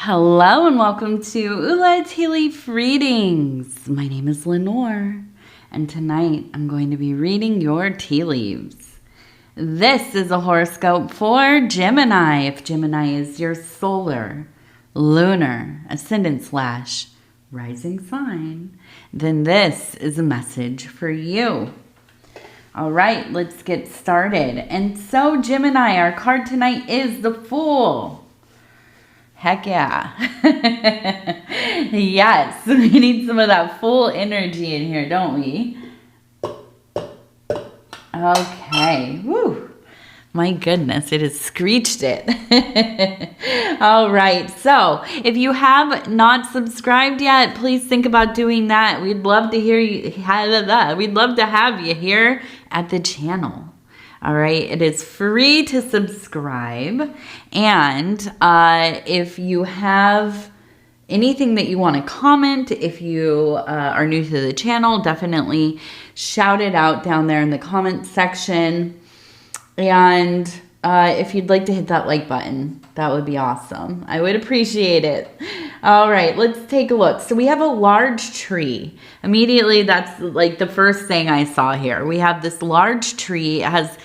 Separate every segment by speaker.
Speaker 1: Hello and welcome to Ula Tea Leaf Readings. My name is Lenor, and tonight I'm going to be reading your tea leaves. This is a horoscope for Gemini. If Gemini is your solar, lunar, ascendant / rising sign, then this is a message for you. All right, let's get started. And so Gemini, our card tonight is the Fool. Heck yeah. Yes, we need some of that full energy in here, don't we? Okay. Woo. My goodness, it has screeched it. All right. So if you have not subscribed yet, please think about doing that. We'd love to hear you. We'd love to have you here at the channel. All right, it is free to subscribe. And if you have anything that you want to comment, if you are new to the channel, definitely shout it out down there in the comment section. And if you'd like to hit that like button, that would be awesome. I would appreciate it. All right, let's take a look. So we have a large tree. Immediately, that's like the first thing I saw here. We have this large tree. It has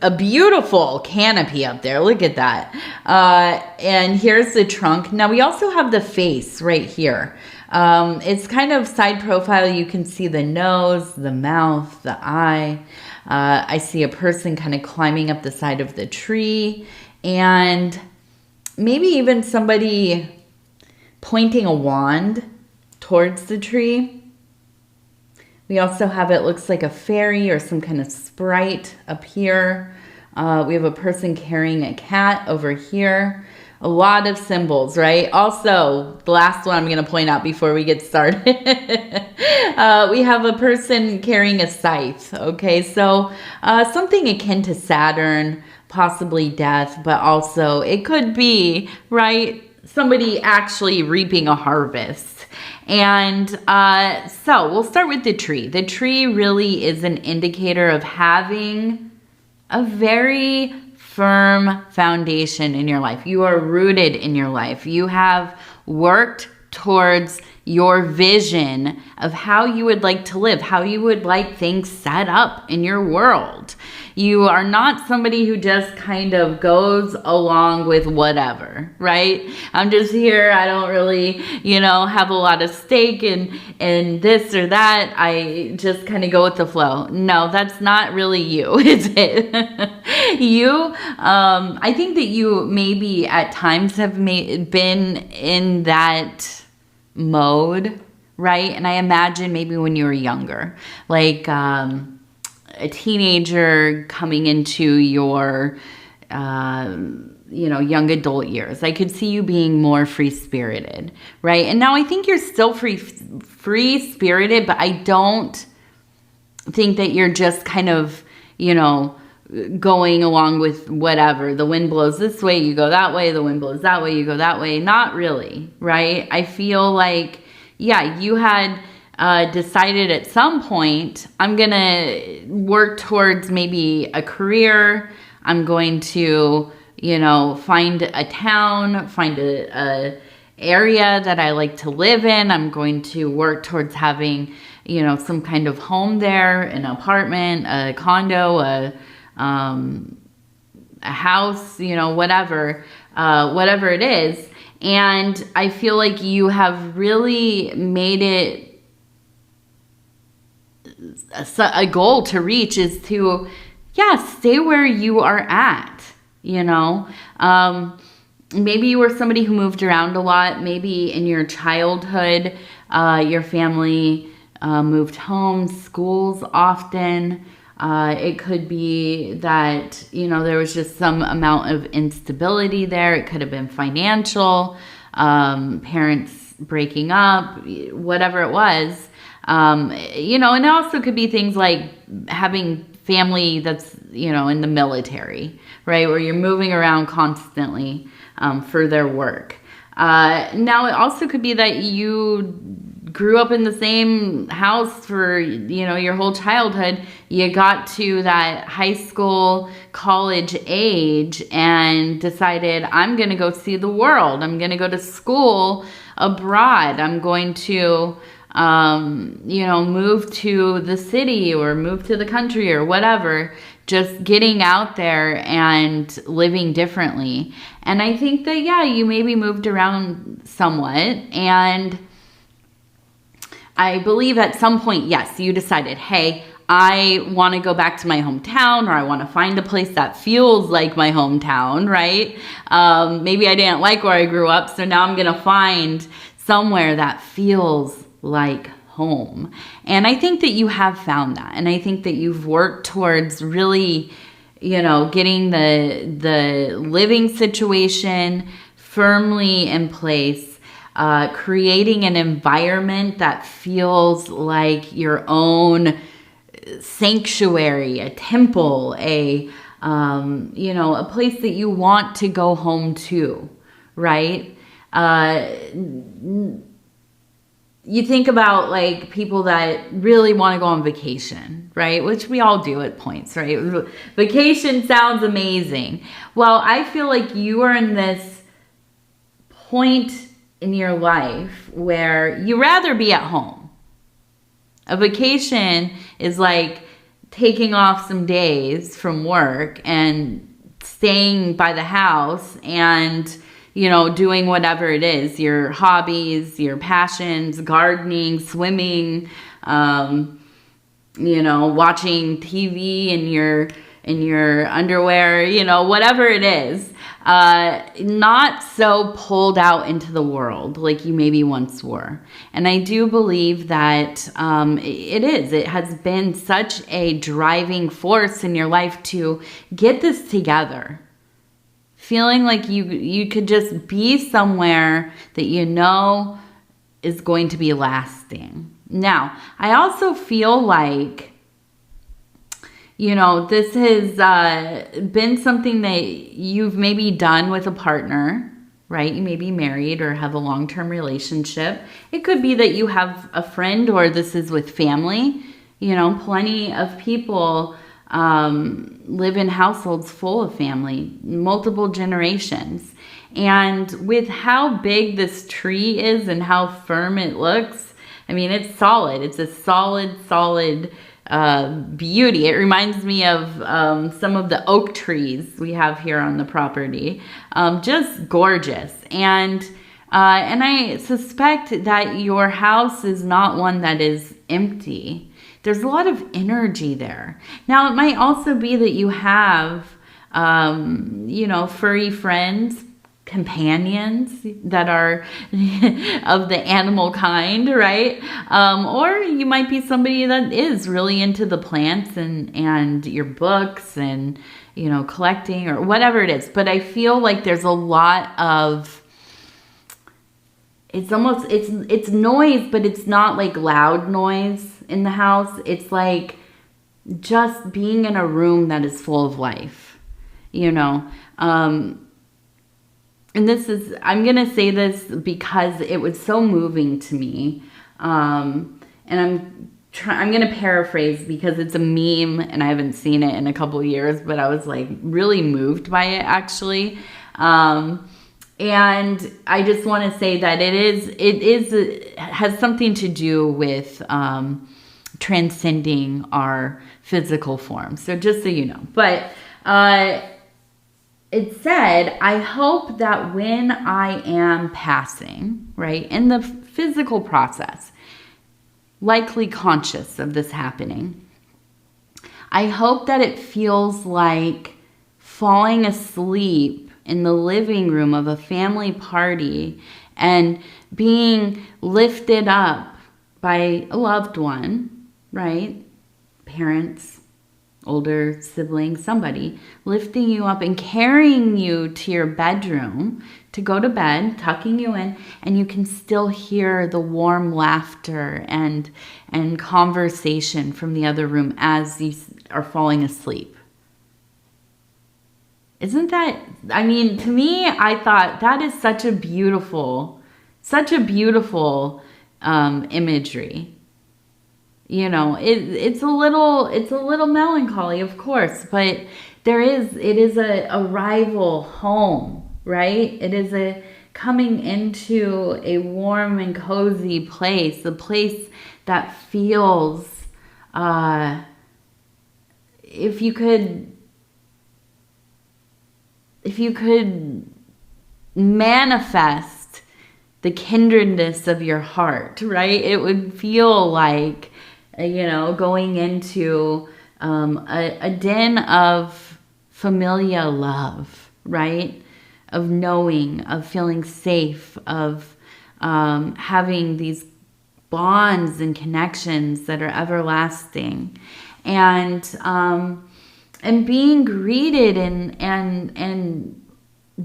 Speaker 1: a beautiful canopy up there. Look at that. And here's the trunk. Now, we also have the face right here. It's kind of side profile. You can see the nose, the mouth, the eye. I see a person kind of climbing up the side of the tree. And maybe even somebody pointing a wand towards the tree. We also have, it looks like a fairy or some kind of sprite up here. We have a person carrying a cat over here. A lot of symbols, right? Also, the last one I'm going to point out before we get started. We have a person carrying a scythe, okay? So something akin to Saturn, possibly death, but also it could be, right, somebody actually reaping a harvest. And so we'll start with the tree. The tree really is an indicator of having a very firm foundation in your life. You are rooted in your life. You have worked towards your vision of how you would like to live, how you would like things set up in your world. You are not somebody who just kind of goes along with whatever, right? I'm just here. I don't really, have a lot of stake in this or that. I just kind of go with the flow. No, that's not really you, is it? I think that you maybe at times have been in that mode, right? And I imagine maybe when you were younger, like a teenager coming into your young adult years. I could see you being more free-spirited, right? And now I think you're still free-spirited, but I don't think that you're just kind of, going along with whatever. The wind blows this way, you go that way. The wind blows that way, you go that way. Not really, right? I feel like, yeah, you had decided at some point, I'm going to work towards maybe a career. I'm going to, find a town, find a area that I like to live in. I'm going to work towards having, some kind of home there, an apartment, a condo, a house, whatever it is. And I feel like you have really made it a goal to reach is to, stay where you are at, Maybe you were somebody who moved around a lot. Maybe in your childhood, your family moved homes, schools often. It could be that, there was just some amount of instability there. It could have been financial, parents breaking up, whatever it was. And it also could be things like having family that's, in the military, right? Where you're moving around constantly for their work. Now, it also could be that you grew up in the same house for, your whole childhood. you got to that high school, college age and decided, I'm going to go see the world. I'm going to go to school abroad. I'm going to, move to the city or move to the country or whatever. Just getting out there and living differently. And I think that, yeah, you maybe moved around somewhat, and I believe at some point, yes, you decided, hey, I want to go back to my hometown, or I want to find a place that feels like my hometown, right? Maybe I didn't like where I grew up, so now I'm going to find somewhere that feels like home. And I think that you have found that. And I think that you've worked towards really, getting the living situation firmly in place, creating an environment that feels like your own sanctuary, a temple, a place that you want to go home to, right? You think about like people that really want to go on vacation, right? Which we all do at points, right? Vacation sounds amazing. Well, I feel like you are in this point in your life where you rather be at home. A vacation is like taking off some days from work and staying by the house and doing whatever it is, your hobbies, your passions, gardening, swimming, watching TV in your underwear, whatever it is, not so pulled out into the world like you maybe once were. And I do believe that it has been such a driving force in your life to get this together. Feeling like you could just be somewhere that is going to be lasting. Now, I also feel like, this has been something that you've maybe done with a partner, right? You may be married or have a long-term relationship. It could be that you have a friend, or this is with family. Plenty of people live in households full of family, multiple generations. And with how big this tree is and how firm it looks, I mean, it's solid. It's a solid beauty. It reminds me of some of the oak trees we have here on the property. Just gorgeous. And I suspect that your house is not one that is empty. There's a lot of energy there. Now, it might also be that you have, furry friends, companions that are of the animal kind, right? Or you might be somebody that is really into the plants and your books and, collecting or whatever it is. But I feel like there's a lot of, it's noise, but it's not like loud noise in the house. It's like just being in a room that is full of life, and I'm going to say this because it was so moving to me. And I'm going to paraphrase because it's a meme and I haven't seen it in a couple of years, but I was like really moved by it actually. And I just want to say that it has something to do with transcending our physical form. So just so you know. But it said, I hope that when I am passing, right, in the physical process, likely conscious of this happening, I hope that it feels like falling asleep in the living room of a family party and being lifted up by a loved one, right? Parents, older siblings, somebody lifting you up and carrying you to your bedroom to go to bed, tucking you in, and you can still hear the warm laughter and conversation from the other room as you are falling asleep. Isn't that, I mean, to me, I thought that is such a beautiful imagery. You know, it's a little melancholy, of course, but it is a rival home, right? It is a coming into a warm and cozy place, a place that feels, if you could manifest the kindredness of your heart, right? It would feel like, going into a den of familiar love, right? Of knowing, of feeling safe, of having these bonds and connections that are everlasting, and being greeted and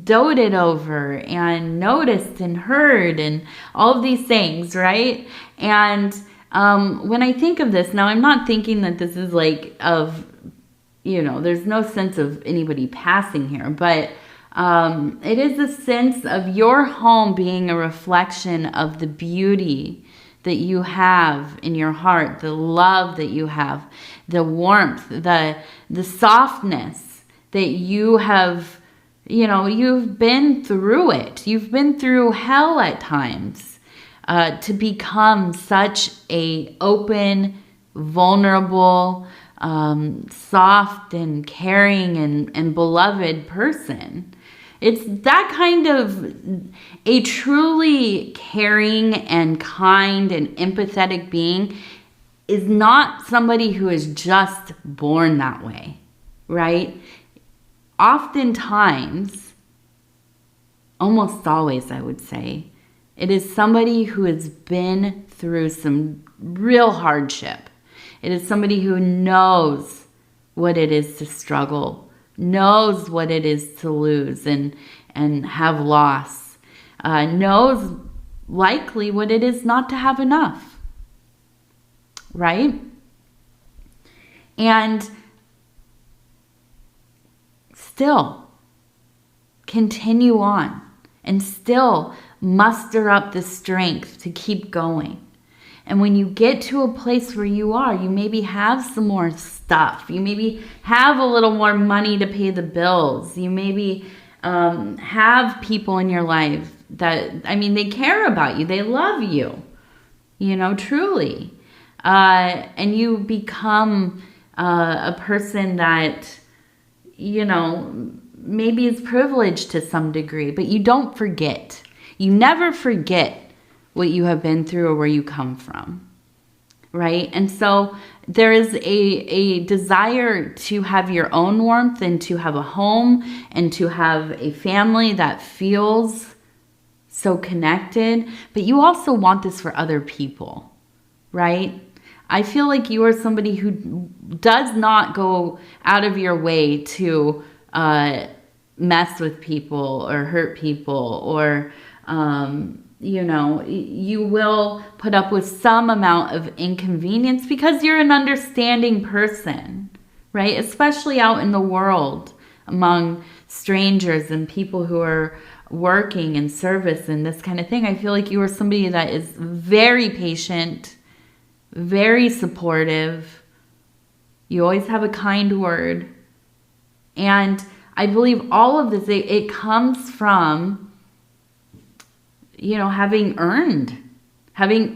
Speaker 1: doted over and noticed and heard and all of these things, right? And when I think of this, now I'm not thinking that this is like there's no sense of anybody passing here, but it is a sense of your home being a reflection of the beauty that you have in your heart, the love that you have, the warmth, the softness that you have. You've been through it. You've been through hell at times to become such a open, vulnerable, soft and caring and beloved person. It's that kind of a truly caring and kind and empathetic being is not somebody who is just born that way, right? Oftentimes, almost always, I would say, it is somebody who has been through some real hardship. It is somebody who knows what it is to struggle, knows what it is to lose and have loss, knows likely what it is not to have enough, right? And still continue on and still muster up the strength to keep going. And when you get to a place where you are, you maybe have some more stuff. You maybe have a little more money to pay the bills. You maybe have people in your life that, they care about you. They love you, truly. And you become a person that, maybe is privileged to some degree, but you don't forget. You never forget what you have been through or where you come from, right? And so there is a desire to have your own warmth and to have a home and to have a family that feels so connected, but you also want this for other people, right? I feel like you are somebody who does not go out of your way to mess with people or hurt people or, you will put up with some amount of inconvenience because you're an understanding person, right? Especially out in the world among strangers and people who are working in service and this kind of thing. I feel like you are somebody that is very patient, very supportive. You always have a kind word. And I believe all of this, it comes from, having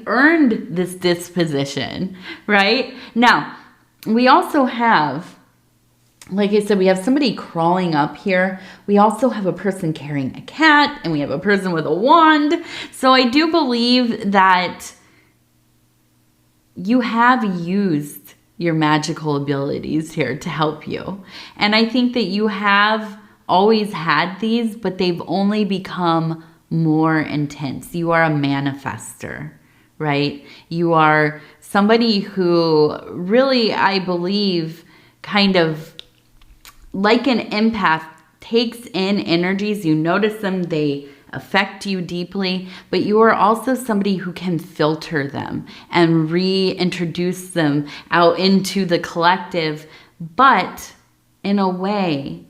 Speaker 1: earned this disposition, right? Now, we also have, like I said, we have somebody crawling up here. We also have a person carrying a cat, and we have a person with a wand. So I do believe that you have used your magical abilities here to help you. And I think that you have always had these, but they've only become more intense. You are a manifester, right? You are somebody who really, I believe, kind of like an empath, takes in energies. You notice them, they affect you deeply, but you are also somebody who can filter them and reintroduce them out into the collective, but in a way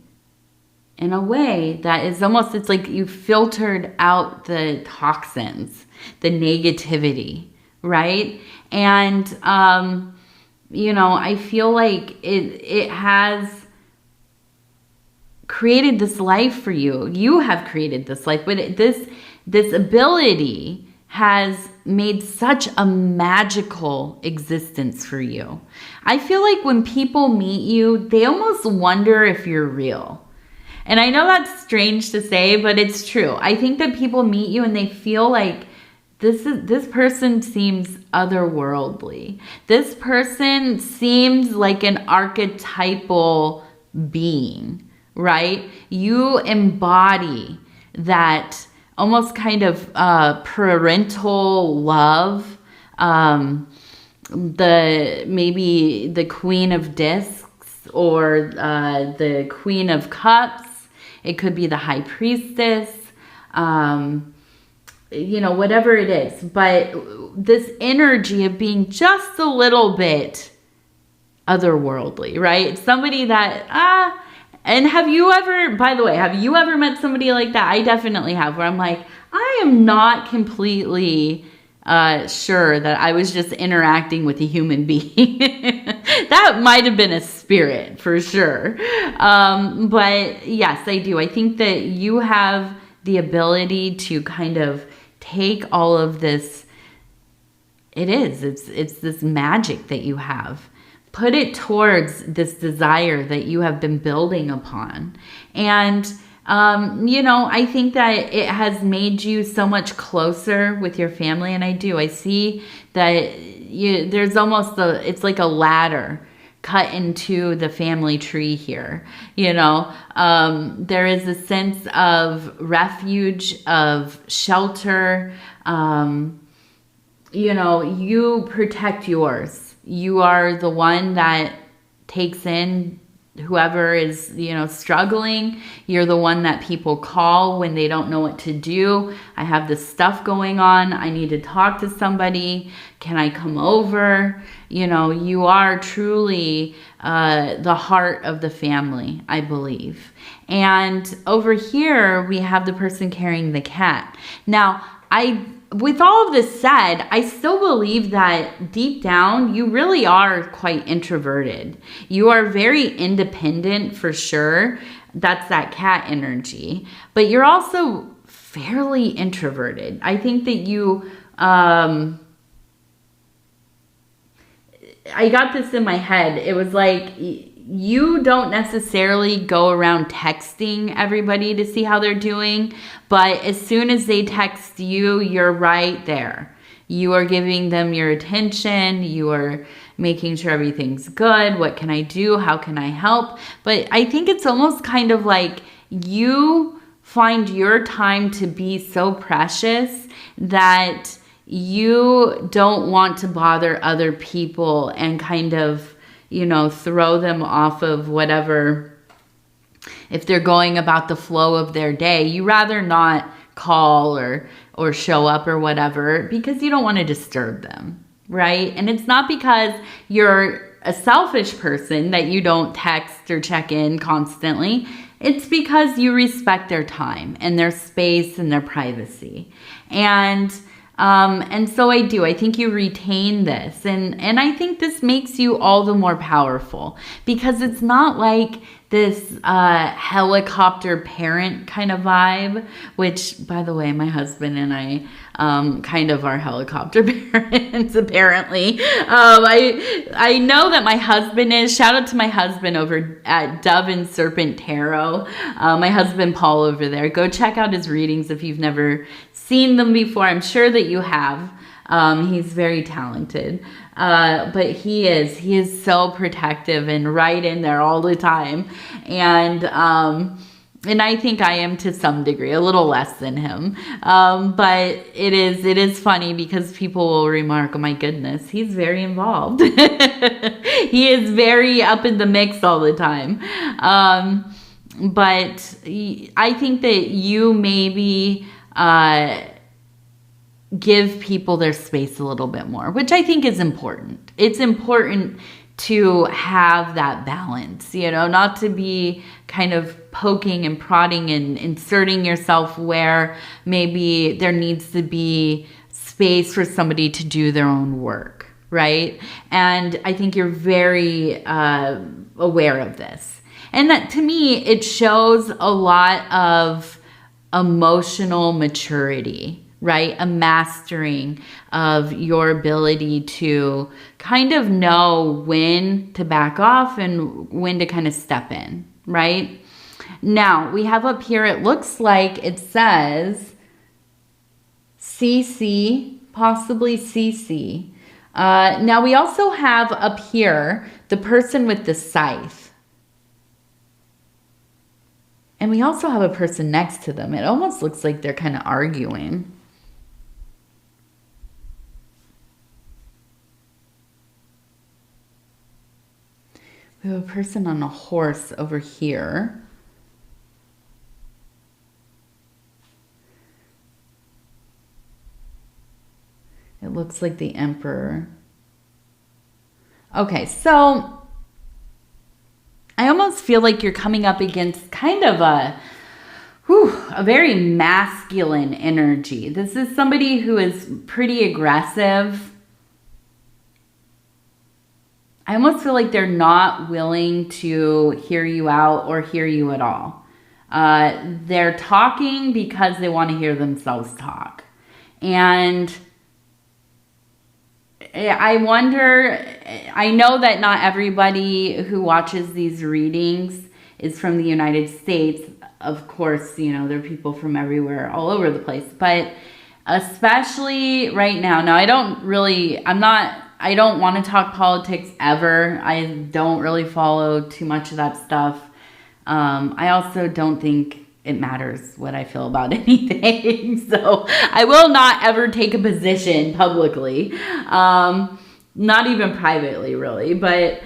Speaker 1: that is almost, it's like you filtered out the toxins, the negativity, right? And, you know, I feel like it has created this life for you. You have created this life, but this ability has made such a magical existence for you. I feel like when people meet you, they almost wonder if you're real. And I know that's strange to say, but it's true. I think that people meet you and they feel like this person seems otherworldly. This person seems like an archetypal being, right? You embody that almost kind of parental love, maybe the Queen of Discs or the Queen of Cups. It could be the High Priestess, you know, whatever it is. But this energy of being just a little bit otherworldly, right? Somebody that, and have you ever, by the way, have you ever met somebody like that? I definitely have, where I'm like, I am not completely sure that I was just interacting with a human being. That might have been a spirit for sure. But yes, I do. I think that you have the ability to kind of take all of this. It's this magic that you have. Put it towards this desire that you have been building upon. And, you know, I think that it has made you so much closer with your family. And I do. I see that there's almost it's like a ladder cut into the family tree here. You know, there is a sense of refuge, of shelter. You know, you protect yours. You are the one that takes in whoever is, you know, struggling. You're the one that people call when they don't know what to do. I have this stuff going on. I need to talk to somebody. Can I come over? You know, you are truly the heart of the family, I believe. And over here, we have the person carrying the cat. Now, with all of this said, I still believe that deep down, you really are quite introverted. You are very independent for sure. That's that cat energy. But you're also fairly introverted. I think that you, I got this in my head. It was like, you don't necessarily go around texting everybody to see how they're doing, but as soon as they text you, you're right there. You are giving them your attention. You are making sure everything's good. What can I do? How can I help? But I think it's almost kind of like you find your time to be so precious that you don't want to bother other people and kind of, you know, throw them off of whatever, if they're going about the flow of their day. You rather not call or show up or whatever because you don't want to disturb them, right? And it's not because you're a selfish person that you don't text or check in constantly. It's because you respect their time and their space and their privacy. And so I do. I think you retain this. And I think this makes you all the more powerful because it's not like this helicopter parent kind of vibe, which, by the way, my husband and I kind of are helicopter parents, apparently. I know that my husband is. Shout out to my husband over at Dove and Serpent Tarot. My husband, Paul, over there. Go check out his readings if you've never seen them before. I'm sure that you have. He's very talented. But he is so protective and right in there all the time. And I think I am to some degree, a little less than him. But it is funny because people will remark, oh my goodness, he's very involved. He is very up in the mix all the time. But I think that you maybe give people their space a little bit more, which I think is important. It's important to have that balance, you know, not to be kind of poking and prodding and inserting yourself where maybe there needs to be space for somebody to do their own work, right? And I think you're very aware of this. And that, to me, it shows a lot of emotional maturity, right? A mastering of your ability to kind of know when to back off and when to kind of step in, right? Now, we have up here, it looks like it says CC, possibly CC. Now, we also have up here the person with the scythe. And we also have a person next to them. It almost looks like they're kind of arguing. We have a person on a horse over here. It looks like the emperor. Okay, so I almost feel like you're coming up against kind of a very masculine energy. This is somebody who is pretty aggressive. I almost feel like they're not willing to hear you out or hear you at all. They're talking because they want to hear themselves talk. And I wonder, I know that not everybody who watches these readings is from the United States. Of course, you know, there are people from everywhere, all over the place. But especially right now, I don't want to talk politics ever. I don't really follow too much of that stuff. I also don't think it matters what I feel about anything. So I will not ever take a position publicly. Not even privately, really. But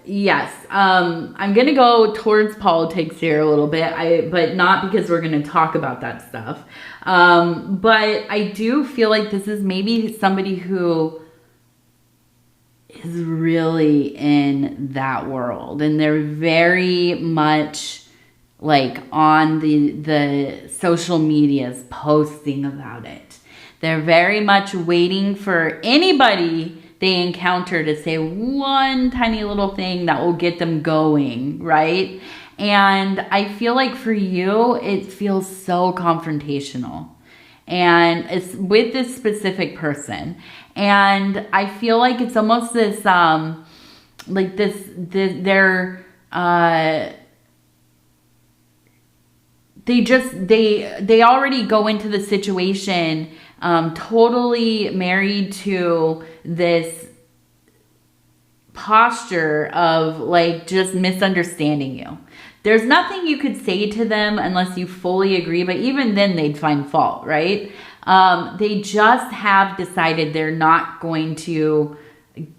Speaker 1: yes, I'm going to go towards politics here a little bit. But not because we're going to talk about that stuff. But I do feel like this is maybe somebody who is really in that world. And they're very much like on the social medias posting about it. They're very much waiting for anybody they encounter to say one tiny little thing that will get them going, right? And I feel like for you, it feels so confrontational. And it's with this specific person. And I feel like it's almost this, they already go into the situation totally married to this posture of like just misunderstanding you. There's nothing you could say to them unless you fully agree, but even then they'd find fault, right? They just have decided they're not going to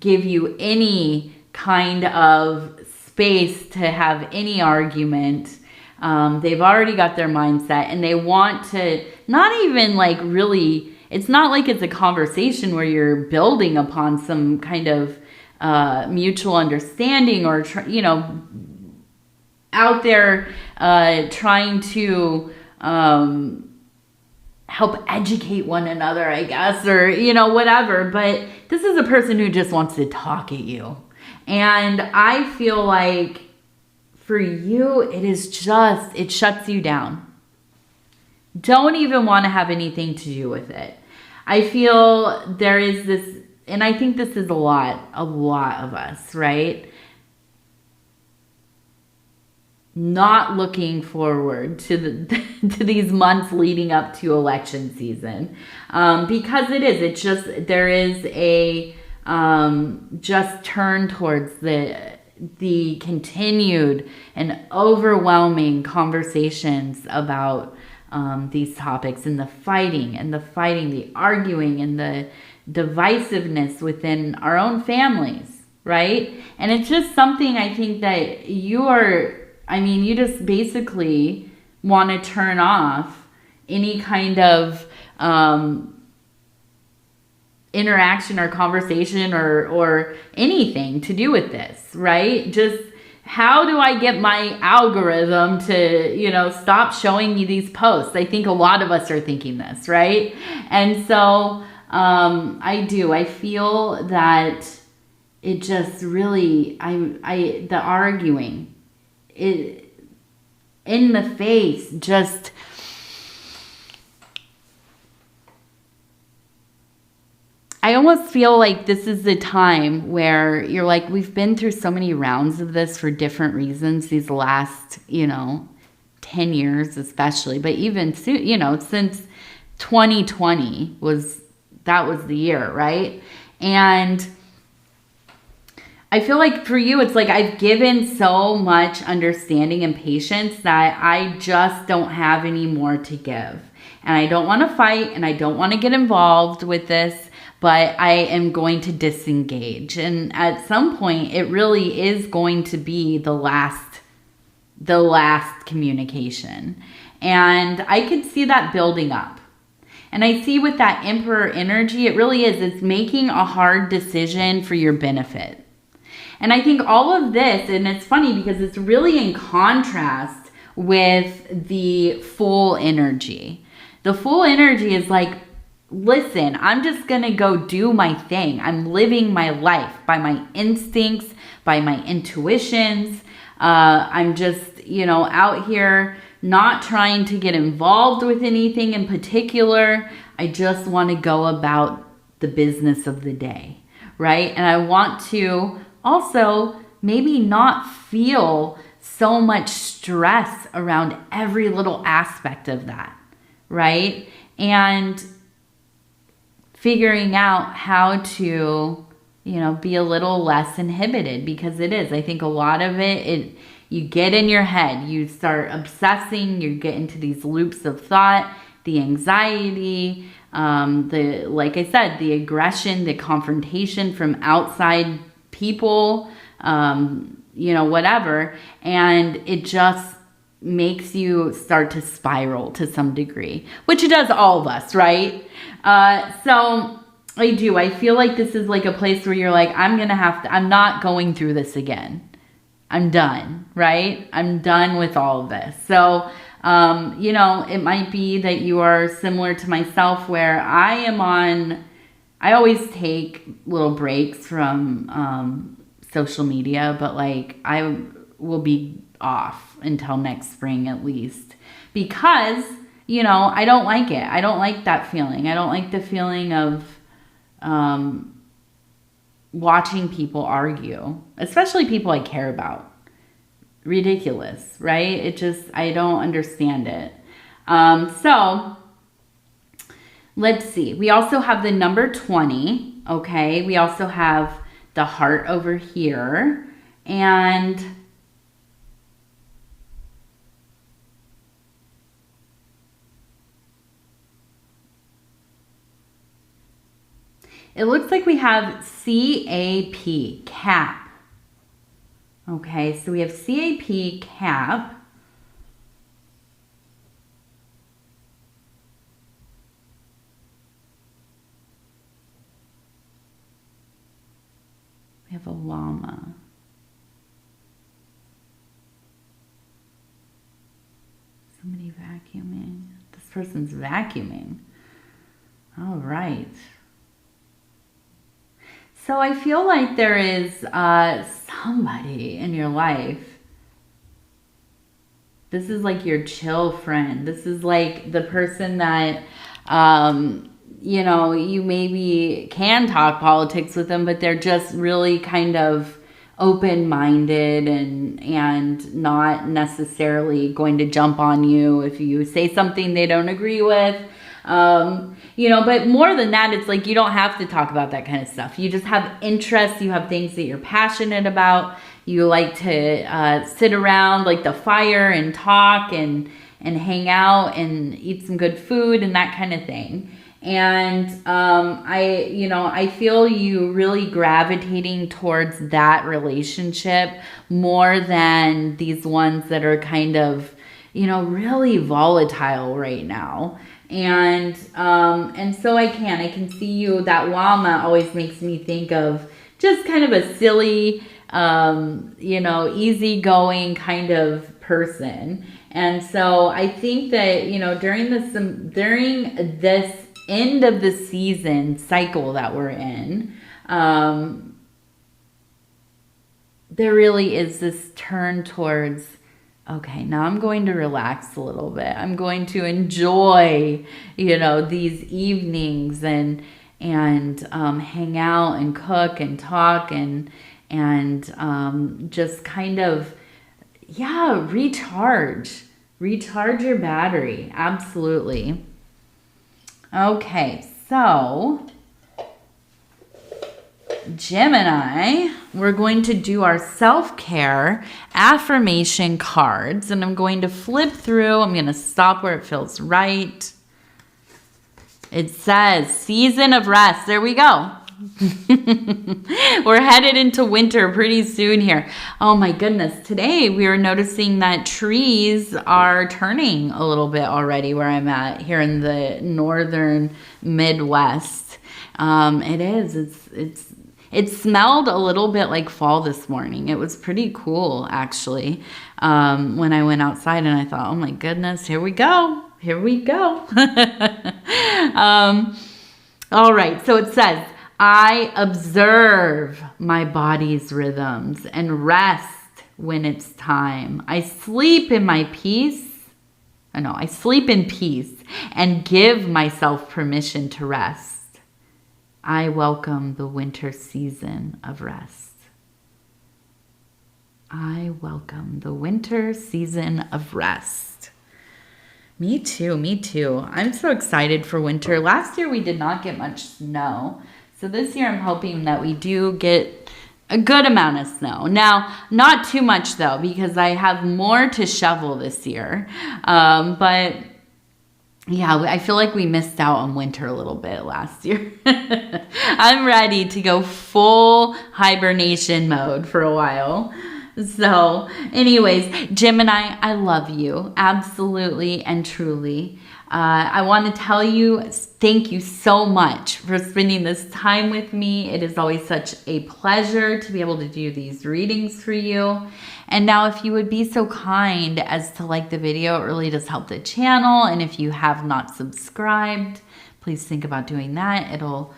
Speaker 1: give you any kind of space to have any argument. They've already got their mindset and they want to not even like really, it's not like it's a conversation where you're building upon some kind of mutual understanding or, out there trying to help educate one another, I guess, or, whatever. But this is a person who just wants to talk at you. And I feel like for you, it shuts you down. Don't even want to have anything to do with it. I feel there is this, and I think this is a lot of us, right? Not looking forward to to these months leading up to election season, because there is a just turn towards the continued and overwhelming conversations about these topics and the fighting, the arguing, and the divisiveness within our own families, right? And it's just something I think that you just basically want to turn off any kind of interaction or conversation or anything to do with this, right? Just how do I get my algorithm to, you know, stop showing me these posts? I think a lot of us are thinking this, right? And so I feel that it just really, the arguing, it in the face, just, I almost feel like this is the time where you're like, we've been through so many rounds of this for different reasons these last, you know, 10 years especially, but even soon, you know, since 2020 was the year, right? And I feel like for you, it's like I've given so much understanding and patience that I just don't have any more to give. And I don't want to fight and I don't want to get involved with this, but I am going to disengage. And at some point, it really is going to be the last communication. And I could see that building up. And I see with that Emperor energy, it really is. It's making a hard decision for your benefit. And I think all of this, and it's funny because it's really in contrast with the Fool energy. The Fool energy is like, listen, I'm just going to go do my thing. I'm living my life by my instincts, by my intuitions. I'm just, you know, out here not trying to get involved with anything in particular. I just want to go about the business of the day, right? And I want to also maybe not feel so much stress around every little aspect of that, right? And figuring out how to, you know, be a little less inhibited, because it is. I think a lot of it, you get in your head, you start obsessing, you get into these loops of thought, the anxiety, like I said, the aggression, the confrontation from outside people, you know, whatever. And it just makes you start to spiral to some degree, which it does all of us, right? So I feel like this is like a place where you're like, I'm not going through this again. I'm done, right? I'm done with all of this. So, you know, it might be that you are similar to myself where I always take little breaks from social media, but like I will be off until next spring at least, because, you know, I don't like it. I don't like that feeling. I don't like the feeling of watching people argue, especially people I care about. Ridiculous, right? I don't understand it. So let's see. We also have the number 20. Okay. We also have the heart over here. And it looks like we have CAP, cap. Okay, so we have CAP, cap. We have a llama. Somebody vacuuming. This person's vacuuming. All right. So I feel like there is somebody in your life. This is like your chill friend. This is like the person that, you know, you maybe can talk politics with them, but they're just really kind of open-minded and not necessarily going to jump on you if you say something they don't agree with. You know, but more than that, it's like you don't have to talk about that kind of stuff. You just have interests. You have things that you're passionate about. You like to sit around like the fire and talk and hang out and eat some good food and that kind of thing. And I feel you really gravitating towards that relationship more than these ones that are kind of, you know, really volatile right now. And so I can see you. That llama always makes me think of just kind of a silly, you know, easygoing kind of person. And so I think that, you know, during this end of the season cycle that we're in, there really is this turn towards, okay, now I'm going to relax a little bit. I'm going to enjoy, you know, these evenings and hang out and cook and talk and just kind of, yeah, recharge your battery. Absolutely. Okay, so Gemini, we're going to do our self-care affirmation cards, and I'm going to flip through. I'm going to stop where it feels right. It says season of rest. There we go. We're headed into winter pretty soon here. Oh my goodness. Today we are noticing that trees are turning a little bit already where I'm at here in the northern Midwest. It is. It smelled a little bit like fall this morning. It was pretty cool, actually, when I went outside, and I thought, oh my goodness, here we go. Here we go. All right, so it says, I observe my body's rhythms and rest when it's time. I sleep in my peace. I sleep in peace and give myself permission to rest. I welcome the winter season of rest. I welcome the winter season of rest. Me too, me too. I'm so excited for winter. Last year we did not get much snow. So this year I'm hoping that we do get a good amount of snow. Now, not too much though, because I have more to shovel this year. But yeah, I feel like we missed out on winter a little bit last year. I'm ready to go full hibernation mode for a while. So anyways, Gemini, I love you absolutely and truly. I want to tell you, thank you so much for spending this time with me. It is always such a pleasure to be able to do these readings for you. And now if you would be so kind as to like the video, it really does help the channel. And if you have not subscribed, please think about doing that. It'll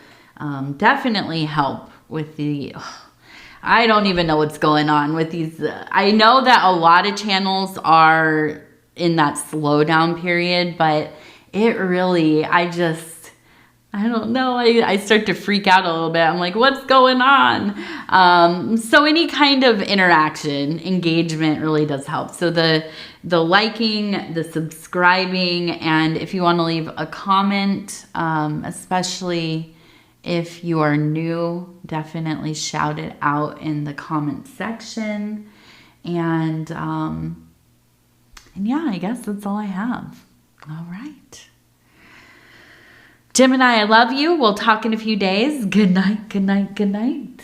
Speaker 1: definitely help with the... I don't even know what's going on with these. I know that a lot of channels are in that slowdown period, but it really, I don't know. I start to freak out a little bit. I'm like, what's going on? So any kind of interaction, engagement really does help. So the liking, the subscribing, and if you want to leave a comment, especially if you are new, definitely shout it out in the comment section. And yeah, I guess that's all I have. All right. Gemini, I love you. We'll talk in a few days. Good night, good night, good night.